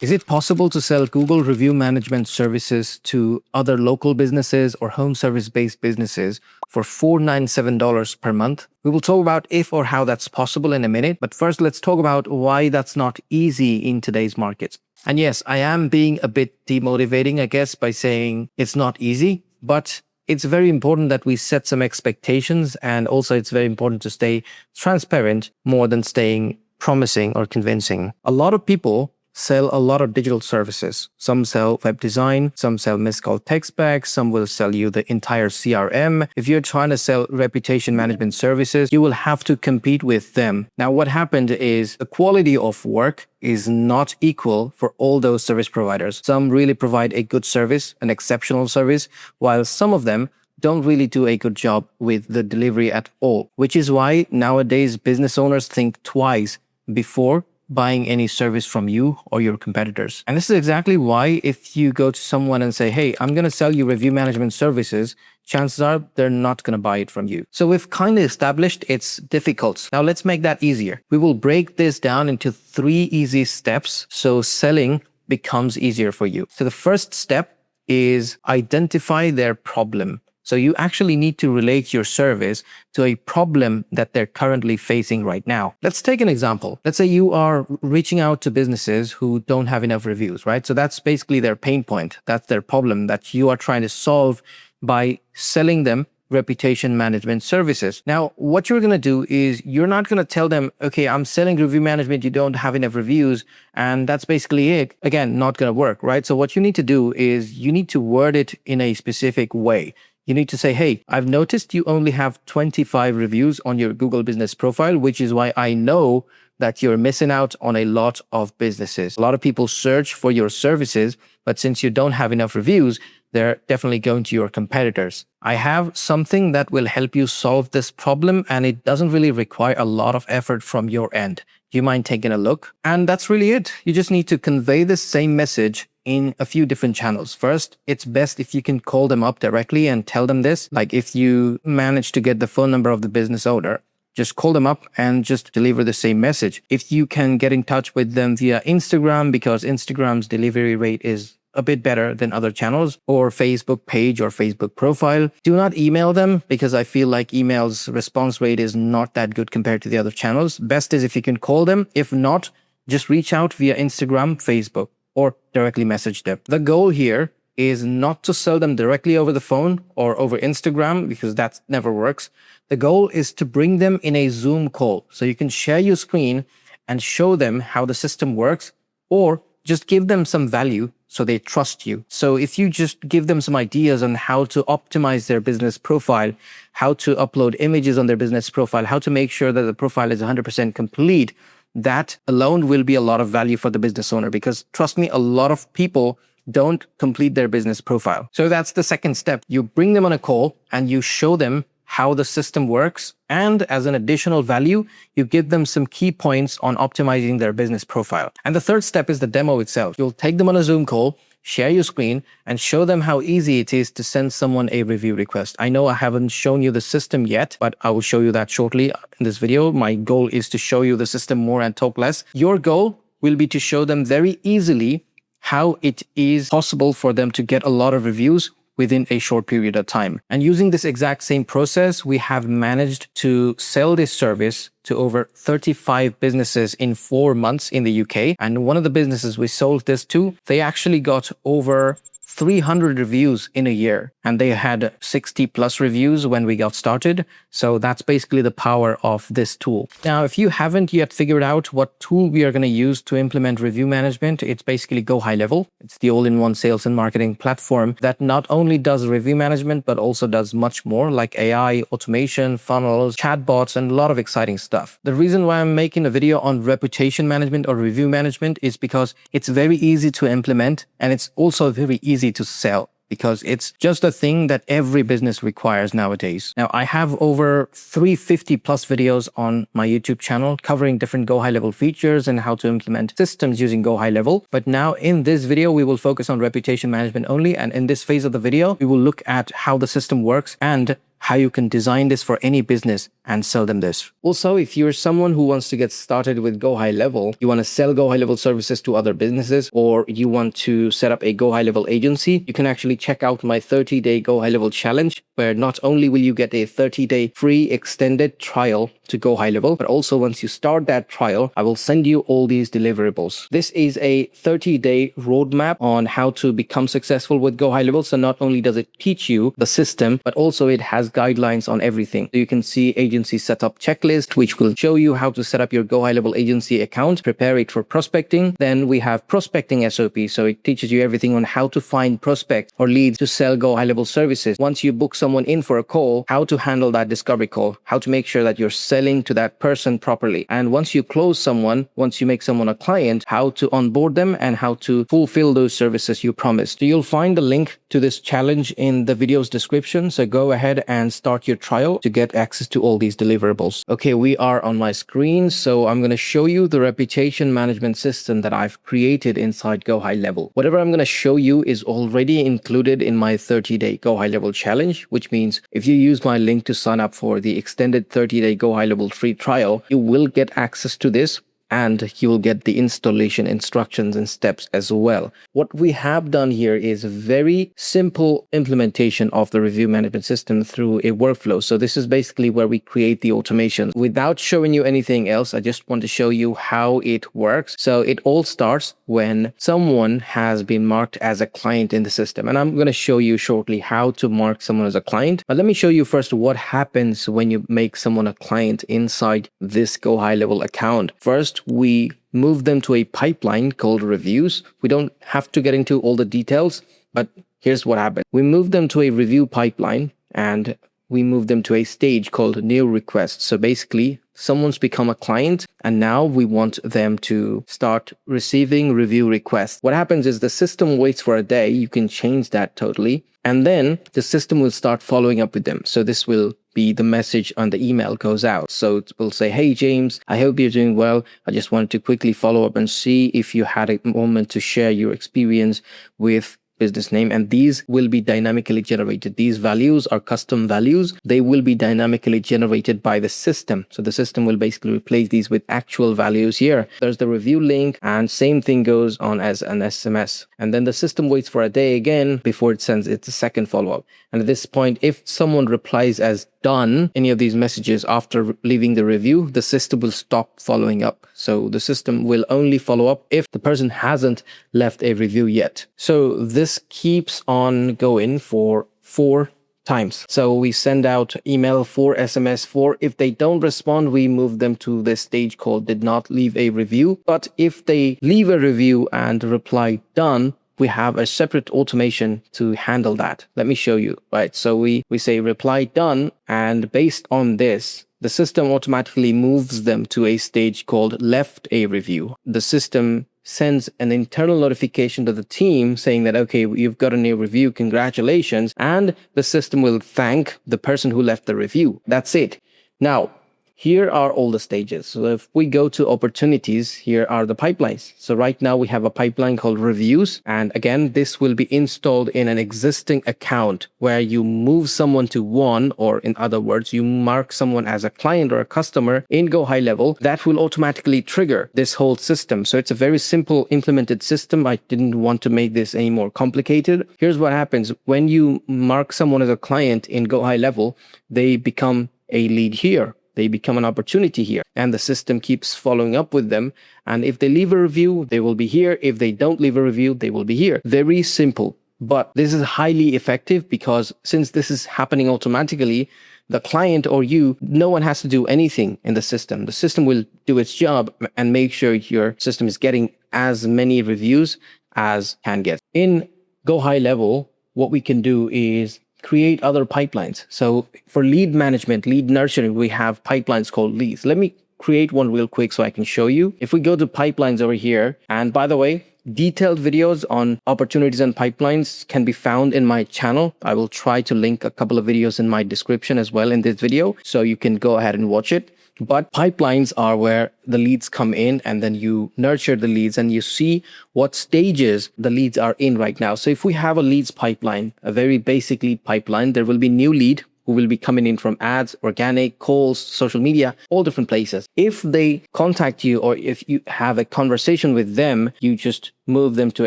Is it possible to sell Google review management services to other local businesses or home service-based businesses for $497 per month? We will talk about if or how that's possible in a minute, but first let's talk about why that's not easy in today's market. And yes, I am being a bit demotivating, I guess, by saying it's not easy, but it's very important that we set some expectations, and also it's very important to stay transparent more than staying promising or convincing. A lot of people sell a lot of digital services. Some sell web design, some sell missed call text back, some will sell you the entire CRM. If you're trying to sell reputation management services, you will have to compete with them. Now, what happened is the quality of work is not equal for all those service providers. Some really provide a good service, an exceptional service, while some of them don't really do a good job with the delivery at all, which is why nowadays business owners think twice before buying any service from you or your competitors. And this is exactly why if you go to someone and say, hey, I'm going to sell you review management services, chances are they're not going to buy it from you. So we've kind of established it's difficult. Now let's make that easier. We will break this down into 3 easy steps so selling becomes easier for you. So the first step is identify their problem. So you actually need to relate your service to a problem that they're currently facing right now. Let's take an example. Let's say you are reaching out to businesses who don't have enough reviews, right? So that's basically their pain point. That's their problem that you are trying to solve by selling them reputation management services. Now, what you're going to do is you're not going to tell them, okay, I'm selling review management, you don't have enough reviews, and that's basically it. Again, not going to work, right? So what you need to do is you need to word it in a specific way. You need to say, hey, I've noticed you only have 25 reviews on your Google business profile, which is why I know that you're missing out on a lot of businesses. A lot of people search for your services, but since you don't have enough reviews, they're definitely going to your competitors. I have something that will help you solve this problem, and it doesn't really require a lot of effort from your end. Do you mind taking a look? And that's really it. You just need to convey the same message in a few different channels. First, it's best if you can call them up directly and tell them this. Like if you manage to get the phone number of the business owner, just call them up and just deliver the same message. If you can get in touch with them via Instagram, because Instagram's delivery rate is a bit better than other channels, or Facebook page or Facebook profile. Do not email them, because I feel like email's response rate is not that good compared to the other channels. Best is if you can call them. If not, just reach out via Instagram, Facebook, or directly message them. The goal here is not to sell them directly over the phone or over Instagram, because that never works. The goal is to bring them in a Zoom call. So you can share your screen and show them how the system works, or just give them some value so they trust you. So if you just give them some ideas on how to optimize their business profile, how to upload images on their business profile, how to make sure that the profile is 100% complete, that alone will be a lot of value for the business owner, because trust me, a lot of people don't complete their business profile. So that's the second step. You bring them on a call and you show them how the system works. And as an additional value, you give them some key points on optimizing their business profile. And the third step is the demo itself. You'll take them on a Zoom call, share your screen, and show them how easy it is to send someone a review request. I know I haven't shown you the system yet, but I will show you that shortly in this video. My goal is to show you the system more and talk less. Your goal will be to show them very easily how it is possible for them to get a lot of reviews within a short period of time. And using this exact same process, we have managed to sell this service to over 35 businesses in 4 months in the UK. And one of the businesses we sold this to, they actually got over 300 reviews in a year, and they had 60 plus reviews when we got started. So that's basically the power of this tool. Now, if you haven't yet figured out what tool we are going to use to implement review management, it's basically GoHighLevel. It's the all-in-one sales and marketing platform that not only does review management, but also does much more like AI, automation, funnels, chatbots, and a lot of exciting stuff. The reason why I'm making a video on reputation management or review management is because it's very easy to implement, and it's also very easy to sell, because it's just a thing that every business requires nowadays. Now, I have over 350 plus videos on my YouTube channel covering different GoHighLevel features and how to implement systems using GoHighLevel. But now in this video, we will focus on reputation management only. And in this phase of the video, we will look at how the system works and how you can design this for any business and sell them this. Also, if you're someone who wants to get started with GoHighLevel, you want to sell GoHighLevel services to other businesses, or you want to set up a GoHighLevel agency, you can actually check out my 30-day GoHighLevel challenge, where not only will you get a 30-day free extended trial to GoHighLevel, but also once you start that trial, I will send you all these deliverables. This is a 30-day roadmap on how to become successful with GoHighLevel. So not only does it teach you the system, but also it has guidelines on everything. So you can see agency setup checklist, which will show you how to set up your GoHighLevel agency account, prepare it for prospecting. Then we have prospecting SOP. So it teaches you everything on how to find prospects or leads to sell GoHighLevel services. Once you book someone in for a call, how to handle that discovery call, how to make sure that you're selling to that person properly. And once you close someone, once you make someone a client, how to onboard them and how to fulfill those services you promised. So you'll find the link to this challenge in the video's description. So go ahead and start your trial to get access to all these deliverables. Okay, we are on my screen. So I'm going to show you the reputation management system that I've created inside GoHighLevel. Whatever I'm going to show you is already included in my 30-day GoHighLevel challenge, which means if you use my link to sign up for the extended 30-day GoHighLevel free trial, you will get access to this, and you will get the installation instructions and steps as well. What we have done here is a very simple implementation of the review management system through a workflow. So this is basically where we create the automation. Without showing you anything else, I just want to show you how it works. So it all starts when someone has been marked as a client in the system. And I'm going to show you shortly how to mark someone as a client. But let me show you first what happens when you make someone a client inside this GoHighLevel account. First, we move them to a pipeline called reviews. We don't have to get into all the details, but here's what happened. We move them to a review pipeline and we move them to a stage called new requests. So basically, someone's become a client and now we want them to start receiving review requests. What happens is the system waits for a day. You can change that totally. And then the system will start following up with them. So this will be the message on the email goes out. So it will say, hey, James, I hope you're doing well. I just wanted to quickly follow up and see if you had a moment to share your experience with business name. And these will be dynamically generated. These values are custom values. They will be dynamically generated by the system. So the system will basically replace these with actual values here. There's the review link and same thing goes on as an SMS. And then the system waits for a day again before it sends its second follow-up. And at this point, if someone replies as done any of these messages after leaving the review, the system will stop following up. So the system will only follow up if the person hasn't left a review yet. So this keeps on going for 4 times. So we send out email 4, SMS 4. If they don't respond, we move them to the stage called did not leave a review. But if they leave a review and reply done, we have a separate automation to handle that. Let me show you, right? So we say reply done, and based on this, the system automatically moves them to a stage called left a review. The system sends an internal notification to the team saying that, okay, you've got a new review, congratulations. And the system will thank the person who left the review. That's it. Now, here are all the stages. So if we go to opportunities, here are the pipelines. So right now we have a pipeline called reviews. And again, this will be installed in an existing account where you move someone to one, or in other words, you mark someone as a client or a customer in GoHighLevel. That will automatically trigger this whole system. So it's a very simple implemented system. I didn't want to make this any more complicated. Here's what happens. When you mark someone as a client in GoHighLevel, they become a lead here. They become an opportunity here, and the system keeps following up with them. And if they leave a review, they will be here. If they don't leave a review, they will be here. Very simple. But this is highly effective because since this is happening automatically, the client or you, no one has to do anything in the system. The system will do its job and make sure your system is getting as many reviews as can get. In GoHighLevel, what we can do is create other pipelines. So for lead management, lead nurturing, we have pipelines called leads. Let me create one real quick so I can show you. If we go to pipelines over here, and by the way, detailed videos on opportunities and pipelines can be found in my channel. I will try to link a couple of videos in my description as well in this video, so you can go ahead and watch it. But pipelines are where the leads come in and then you nurture the leads and you see what stages the leads are in right now. So if we have a leads pipeline, a very basic lead pipeline, there will be new lead who will be coming in from ads, organic, calls, social media, all different places. If they contact you or if you have a conversation with them, you just move them to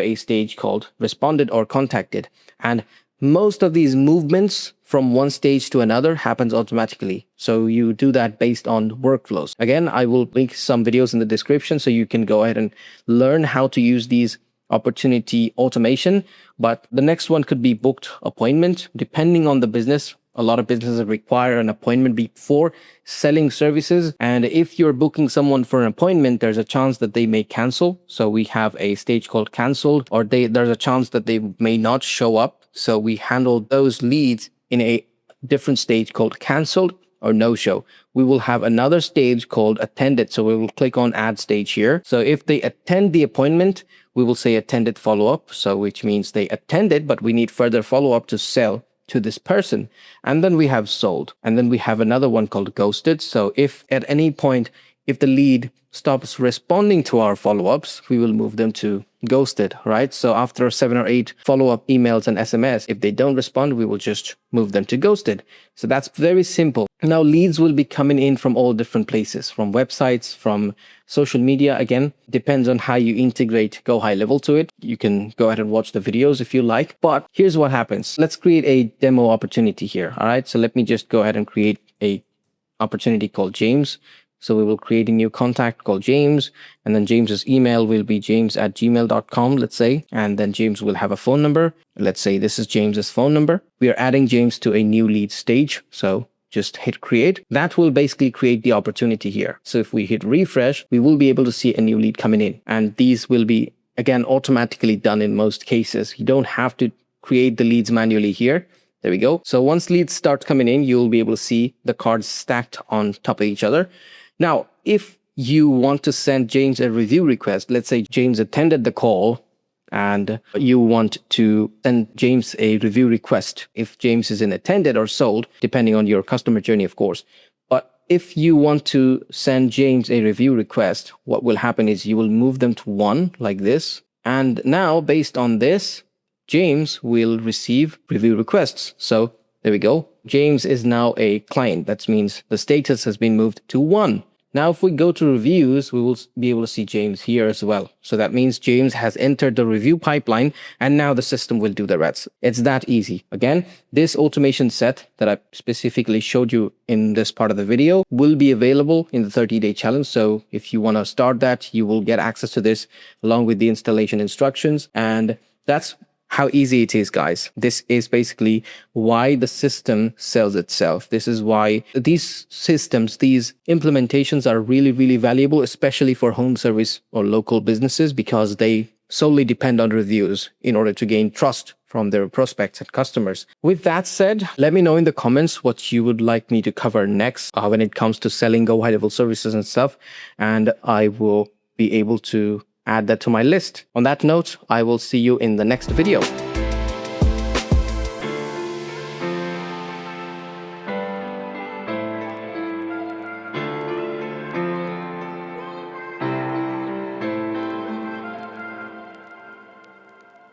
a stage called responded or contacted. And most of these movements from one stage to another happens automatically. So you do that based on workflows. Again, I will link some videos in the description so you can go ahead and learn how to use these opportunity automation. But the next one could be booked appointment. Depending on the business, a lot of businesses require an appointment before selling services. And if you're booking someone for an appointment, there's a chance that they may cancel. So we have a stage called canceled, or there's a chance that they may not show up. So we handle those leads in a different stage called canceled or no show. We will have another stage called attended. So we will click on add stage here. So if they attend the appointment, we will say attended follow-up. So which means they attended, but we need further follow-up to sell to this person. And then we have sold. And then we have another one called ghosted. So if at any point, if the lead stops responding to our follow-ups, we will move them to ghosted, right? So after 7 or 8 follow-up emails and SMS, if they don't respond, we will just move them to ghosted. So that's very simple. Now leads will be coming in from all different places, from websites, from social media. Again, depends on how you integrate GoHighLevel to it. You can go ahead and watch the videos if you like. But here's what happens. Let's create a demo opportunity here. All right. So let me just go ahead and create a opportunity called James. So we will create a new contact called James, and then James's email will be james@gmail.com, let's say. And then James will have a phone number. Let's say this is James's phone number. We are adding James to a new lead stage. So just hit create. That will basically create the opportunity here. So if we hit refresh, we will be able to see a new lead coming in. And these will be, again, automatically done in most cases. You don't have to create the leads manually here. There we go. So once leads start coming in, you'll be able to see the cards stacked on top of each other. Now, if you want to send James a review request, let's say James attended the call and you want to send James a review request. If James is in attended or sold, depending on your customer journey, of course. But if you want to send James a review request, what will happen is you will move them to 1 like this. And now based on this, James will receive review requests. So there we go. James is now a client. That means the status has been moved to 1. Now, if we go to reviews, we will be able to see James here as well. So that means James has entered the review pipeline and now the system will do the rest. It's that easy. Again, this automation set that I specifically showed you in this part of the video will be available in the 30-day challenge. So if you want to start that, you will get access to this along with the installation instructions. And that's how easy it is, guys. This is basically why the system sells itself. This is why these systems, these implementations are really, really valuable, especially for home service or local businesses, because they solely depend on reviews in order to gain trust from their prospects and customers. With that said, let me know in the comments what you would like me to cover next when it comes to selling GoHighLevel services and stuff, and I will be able to add that to my list. On that note, I will see you in the next video.